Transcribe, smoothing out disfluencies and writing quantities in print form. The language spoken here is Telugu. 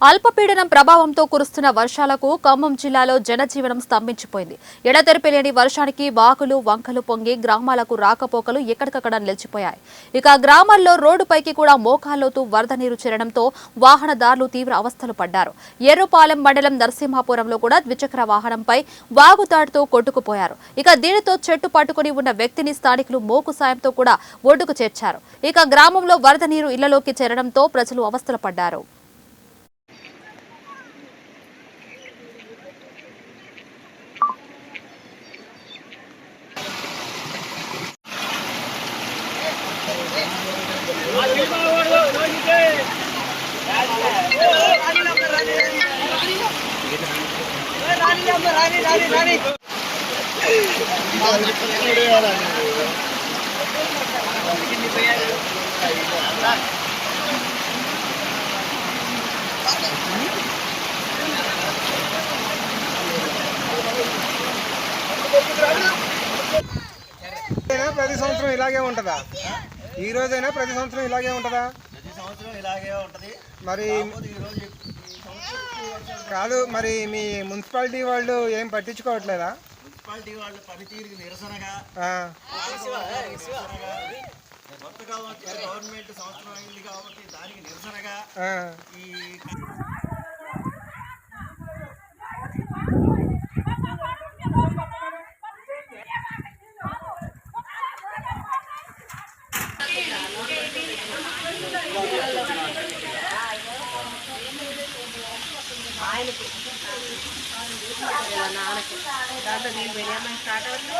అల్పపీడనం ప్రభావంతో కురుస్తున్న వర్షాలకు ఖమ్మం జిల్లాలో జనజీవనం స్తంభించిపోయింది. ఎడతెరిపి లేని వర్షానికి వాగులు వంకలు పొంగి గ్రామాలకు రాకపోకలు ఎక్కడికక్కడ నిలిచిపోయాయి. ఇక గ్రామాల్లో రోడ్డుపైకి కూడా మోకాల్లోతు వరద నీరు చేరడంతో వాహనదారులు తీవ్ర అవస్థలు పడ్డారు. ఎర్రుపాలెం మండలం నరసింహాపురంలో కూడా ద్విచక్ర వాహనంపై వాగుతాడుతో కొట్టుకుపోయారు. ఇక దీనితో చెట్టు పట్టుకుని ఉన్న వ్యక్తిని స్థానికులు మోకు సాయంతో కూడా ఒడ్డుకు చేర్చారు. ఇక గ్రామంలో వరద నీరు ఇళ్లలోకి చేరడంతో ప్రజలు అవస్థలు పడ్డారు. ప్రతి సంవత్సరం ఇలాగే ఉంటుందా? ఈ రోజైనా ప్రతి సంవత్సరం ఇలాగే ఉంటుందా? ప్రతి సంవత్సరం ఇలాగే ఉంటుంది. మరి కాదు, మరి మీ మున్సిపాలిటీ వాళ్ళు ఏం పట్టించుకోవట్లేదా? మున్సిపాలిటీ వాళ్ళు పనితీరుకి నిరసనగా కొత్తగా వచ్చిన గవర్నమెంట్ సంవత్సరం అయింది కాబట్టి దానికి నిరసనగా ఈ నాన్నకి దాంట్లో నేను బిర్యానీ స్టార్ట్ అవుతుంది.